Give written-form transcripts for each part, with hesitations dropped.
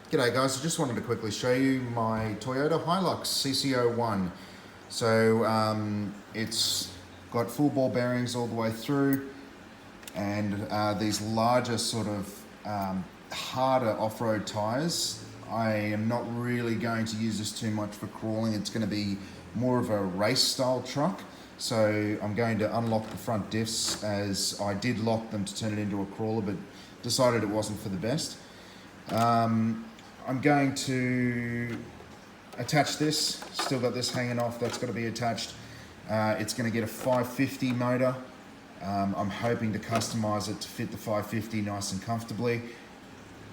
G'day guys, I just wanted to quickly show you my Toyota Hilux CC01. It's got full ball bearings all the way through, and these larger sort of harder off-road tires. I am not really going to use this too much for crawling. It's going to be more of a race style truck. So I'm going to unlock the front diffs, as I did lock them to turn it into a crawler, but decided it wasn't for the best. I'm going to attach this, still got this hanging off, that's got to be attached. It's going to get a 550 motor. I'm hoping to customize it to fit the 550 nice and comfortably.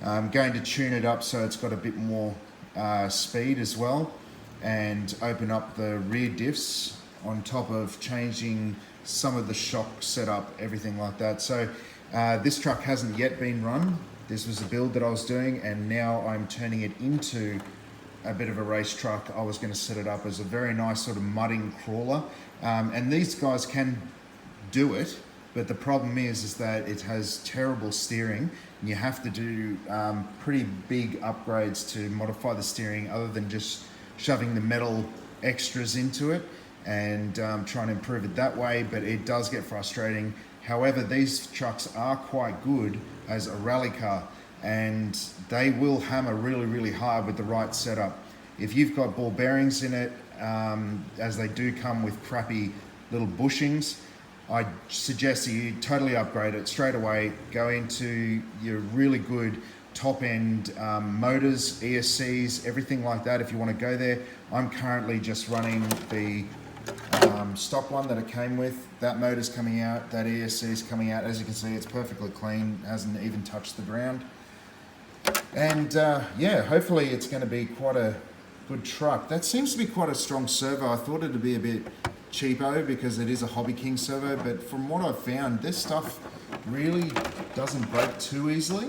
I'm going to tune it up so it's got a bit more speed as well, and open up the rear diffs on top of changing some of the shock setup, everything like that. So this truck hasn't yet been run. This was a build that I was doing, and now I'm turning it into a bit of a race truck. I was going to set it up as a very nice sort of mudding crawler, and these guys can do it, but the problem is that it has terrible steering, and you have to do pretty big upgrades to modify the steering, other than just shoving the metal extras into it and trying to improve it that way. But it does get frustrating. However, these trucks are quite good as a rally car, and they will hammer really, really hard with the right setup. If you've got ball bearings in it, as they do come with crappy little bushings, I suggest that you totally upgrade it straight away. Go into your really good top-end motors, ESCs, everything like that if you want to go there. I'm currently just running the stock one that it came with. That motor's coming out, that ESC is coming out. As you can see, it's perfectly clean, hasn't even touched the ground. And yeah, hopefully it's going to be quite a good truck. That seems to be quite a strong servo. I thought it'd be a bit cheapo because it is a Hobby King servo, but from what I've found, this stuff really doesn't break too easily.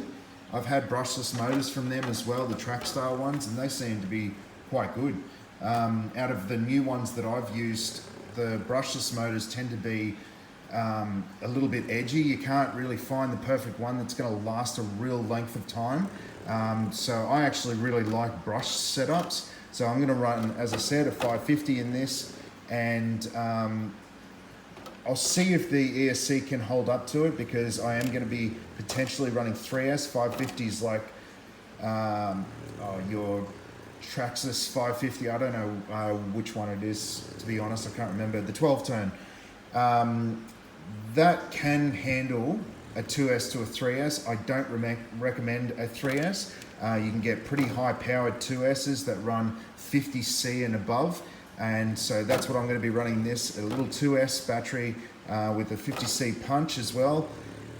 I've had brushless motors from them as well, the track style ones, and they seem to be quite good. Out of the new ones that I've used, the brushless motors tend to be a little bit edgy. You can't really find the perfect one that's going to last a real length of time. So I actually really like brush setups. So I'm going to run, as I said, a 550 in this, and I'll see if the ESC can hold up to it, because I am going to be potentially running 3S. 550 is like your Traxxas 550, I don't know which one it is, to be honest, I can't remember, the 12 turn. That can handle a 2S to a 3S. I don't recommend a 3S. You can get pretty high powered 2Ss that run 50C and above, and so that's what I'm going to be running this, a little 2S battery with a 50C punch as well,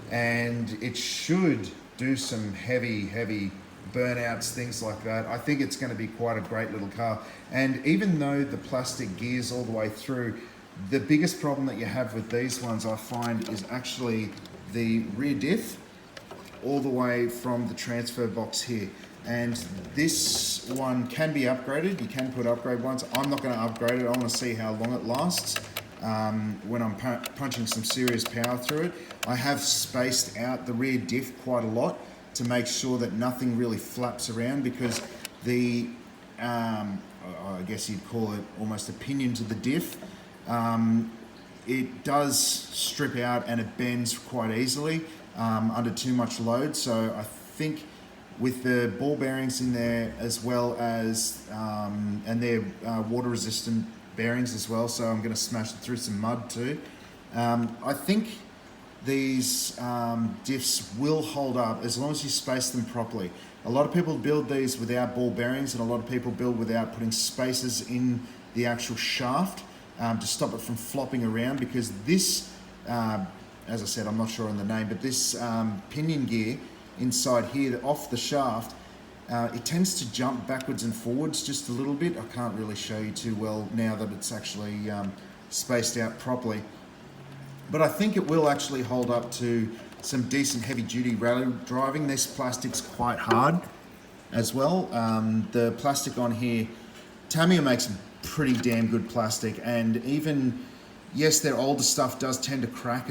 and it should do some heavy burnouts, things like that. I think it's going to be quite a great little car. And even though the plastic gears all the way through, the biggest problem that you have with these ones, I find, is actually the rear diff all the way from the transfer box here. And this one can be upgraded. You can put upgrade ones. I'm not going to upgrade it. I want to see how long it lasts when I'm punching some serious power through it. I have spaced out the rear diff quite a lot to make sure that nothing really flaps around, because the, I guess you'd call it almost a pinion to the diff, it does strip out and it bends quite easily under too much load. So I think with the ball bearings in there, as well as, and they're water resistant bearings as well, so I'm going to smash it through some mud too. I think these diffs will hold up as long as you space them properly. A lot of people build these without ball bearings, and a lot of people build without putting spacers in the actual shaft to stop it from flopping around, because this, as I said, I'm not sure on the name, but this pinion gear inside here off the shaft, it tends to jump backwards and forwards just a little bit. I can't really show you too well now that it's actually spaced out properly. But I think it will actually hold up to some decent heavy duty rally driving. This plastic's quite hard as well. The plastic on here, Tamiya makes pretty damn good plastic, and even, yes, their older stuff does tend to crack,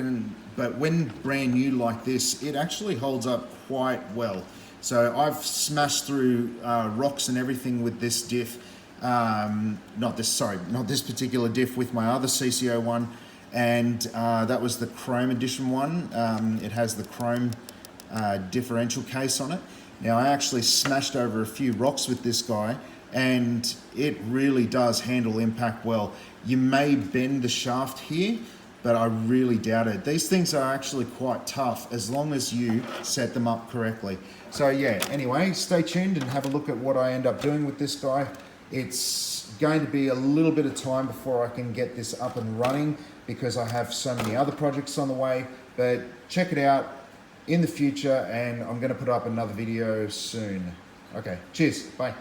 but when brand new like this, it actually holds up quite well. So I've smashed through rocks and everything with this diff. Not this particular diff, with my other CC01, and that was the chrome edition one. It has the chrome differential case on it. Now I actually smashed over a few rocks with this guy, and it really does handle impact well. You may bend the shaft here, but I really doubt it. These things are actually quite tough as long as you set them up correctly. So yeah, anyway, stay tuned and have a look at what I end up doing with this guy. It's going to be a little bit of time before I can get this up and running because I have so many other projects on the way, but check it out in the future, and I'm going to put up another video soon. Okay, cheers, bye.